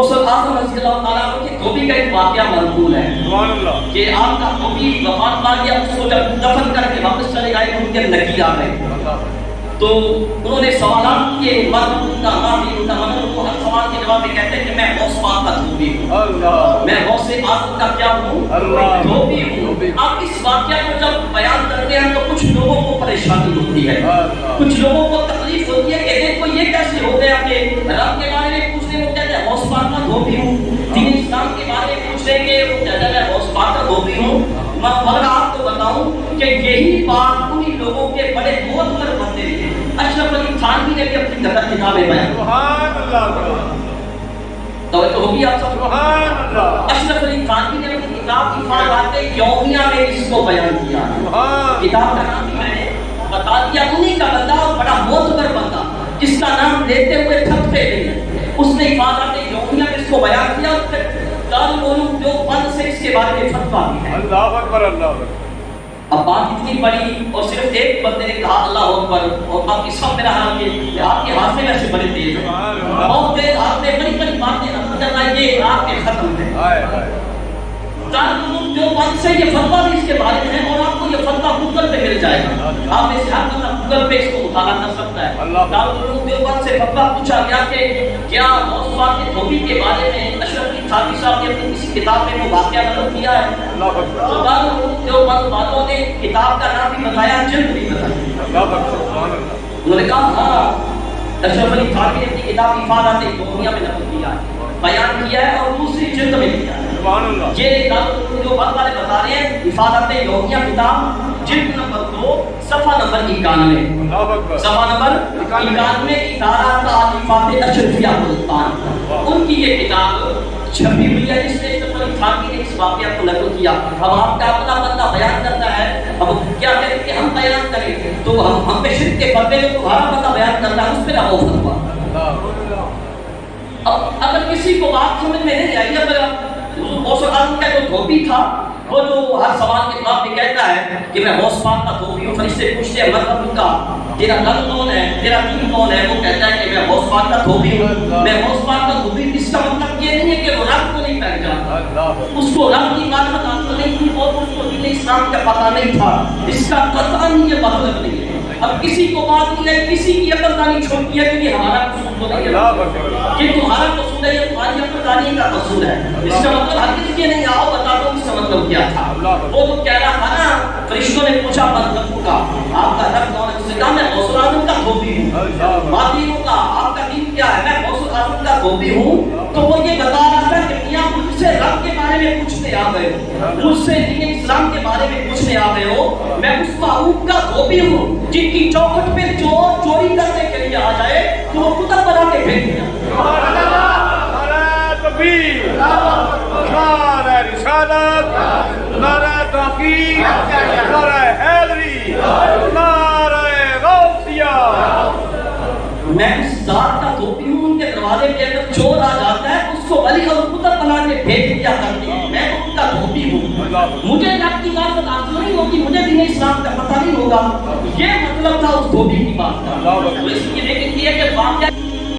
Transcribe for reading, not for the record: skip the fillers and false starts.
غوث اعظم رضی اللہ تعالیٰ عنہ کی دھوبی کا ایک واقعہ منقول ہے سبحان اللہ کہ آپ کا دھوبی وفات پا گیا، اس کو جب دفن کر کے واپس چلے گئے ان کے نکی آ گئے تو انہوں نے سوالات کیے، مرد ان کا ماضی ان کا مدد، وہ ہر سوال کے جواب میں کہتے ہیں کہ میں غوث پاک کا دھوبی ہوں، اللہ میں غوث اعظم کا کیا ہوں، اللہ دھوبی ہوں۔ آپ اس واقعہ کو جب بیان کرتے ہیں تو کچھ لوگوں کو پریشانی ہوتی ہے، کچھ لوگوں کو تکلیف ہوتی ہے کہ دیکھو یہ کیسے ہو گیا کہ رب کے بارے میں پوچھنے میں کہتے ہیں غوث پاک کا دھوبی ہوں، دین اسلام کے بارے میں پوچھ لیں گے وہ کہتا ہے میں غوث پاک کا دھوبی ہوں۔ مگر آپ کو بتاؤں کہ یہی بات انہی لوگوں کے بڑے معتبر بندے ہیں، اشرف علی تھانوی نے بھی اپنی کتابیں بیان کی۔ سبحان اللہ توجہ ہوگی آپ سب؟ سبحان اللہ اشرف علی تھانوی نے اپنی کتاب افادات یومیہ میں اس کو بیان کیا۔ کتاب کا نام بھی میں نے بتا دیا، انہی کا بندہ اور بڑا معتبر بندہ جس کا نام لیتے ہوئے تھکتے نہیں، اس نے افادات یومیہ میں اس کو بیان کیا اور پھر دارالعلوم دیوبند سے اس کے بارے میں فتویٰ بھی ہے۔ اللہ اکبر اللہ اکبر۔ اب بات اتنی بڑی اور صرف ایک بندے نے کہا اللہ اکبر اور باقی سب میرا حال کہ آپ کے ہاتھ میں ویسے بڑے تیز ہیں، بہت تیز ہاتھ میں بڑی بڑی باتیں کرنا یہ آپ کے ختم ہے۔ دارالعلوم دیوبند سے یہ فتویٰ بھی اس کے بارے میں ہے اور آپ کو یہ فتویٰ گوگل پہ مل جائے گا، آپ میں سے ہر بندہ گوگل پہ اس کو مطالعہ کر سکتا ہے۔ دارالعلوم دیوبند سے فتویٰ پوچھا گیا کہ کیا غوث پاک کے دھوبی کے بارے میں اشرف علی تھانوی صاحب نے اپنی کسی کتاب میں وہ واقعہ نقل کیا ہے؟ تو دارالعلوم دیوبند والوں نے کتاب کا نام بھی بتایا، جلد بھی بتایا۔ انہوں نے کہا ہاں اشرف علی تھانوی نے اپنی کتاب افادات یومیہ میں نقل کیا ہے، بیان کیا ہے اور دوسری جلد میں کیا ہے۔ یہ دارالعلوم دیوبند والے بتا رہے ہیں افادات یومیہ کتاب جلد نمبر 2 صفحہ نمبر 91، صفحہ نمبر 91 ادارہ تعلیفات اشرفیہ ملتان، ان کی یہ کتاب چھپی ہوئی ہے جس نے اشرف علی تھانوی نے اس واقعہ کو نقل کیا۔ اب آپ کا اپنا بندہ بیان کرتا ہے، اب کیا کریں کہ ہم بیان کریں تو ہم پہ شرک کے فتوے جو تمہارا بندہ بیان کرتا ہے اس پہ نہ وہ فتویٰ۔ اب اگر کسی کو بات سمجھ میں نہیں آئی، اگر غوث اعظم کا جو دھوبی تھا وہ جو ہر سوال کے جواب میں کہتا ہے کہ میں غوث پاک کا دھوبی ہوں، فرشتے پوچھتے ہیں مطلب کا تیرا رب کون ہے، تیرا دین کون ہے، وہ کہتا ہے کہ میں غوث پاک کا دھوبی ہوں، میں غوث پاک کا دھوبی۔ اس کا مطلب یہ نہیں ہے کہ وہ رب کو نہیں پہچانتا، اس کو رب کی معرفت حاصل نہیں تھی اور اس کو دین اسلام کا پتہ نہیں تھا، اس کا قطعاً یہ مطلب نہیں ہے۔ اب کسی کو بات نہیں ہے، کسی کی عقل دانی چھوٹی ہے کہ یہ ہمارا قصور تو نہیں ہے، کہ تمہارا قصور ہے، یہ تمہاری عقل دانی کا قصور ہے۔ اس کا مطلب ہر کسی کے نہیں، آؤ بتا دو اس کا مطلب کیا تھا۔ وہ تو کہہ رہا تھا نا، فرشتوں نے پوچھا مطلب کا آپ کا رب کون ہے، اس نے کہا میں غوث اعظم کا دھوبی ہوں۔ مادیوں کا آپ کا دین کیا ہے، میں غوث اعظم کا دھوبی ہوں۔ تو وہ یہ بتا رہا تھا کہ میاں مجھ سے رب کے بارے میں پوچھنے آ گئے ہو، مجھ سے دین اسلام کے بارے میں پوچھنے آ گئے ہو، میں اس معروف کا دھوبی ہوں جن کی چوکھٹ پہ چور چوری کرنے کے لیے آ جائے تو وہ کتب بنا کے بھیج دیا۔ نعرہ رسالت، نعرہ تحقیق، نعرہ حیدری، نعرہ غوثیہ۔ میں اس ذات کا دھوبی ہوں، ان کے دروازے پہ اگر چور آ جاتا ہے اس کو ولی اور کتب بنا کے بھیج دیا کرتے ہیں، میں تو ان کا دھوبی ہوں۔ مجھے رب کی معرفت حاصل نہیں ہوگی، مجھے دین اسلام کا پتہ نہیں ہوگا، یہ مطلب تھا اس دھوبی کی بات کا۔ تو اس لیے لیکن یہ کہ واقعہ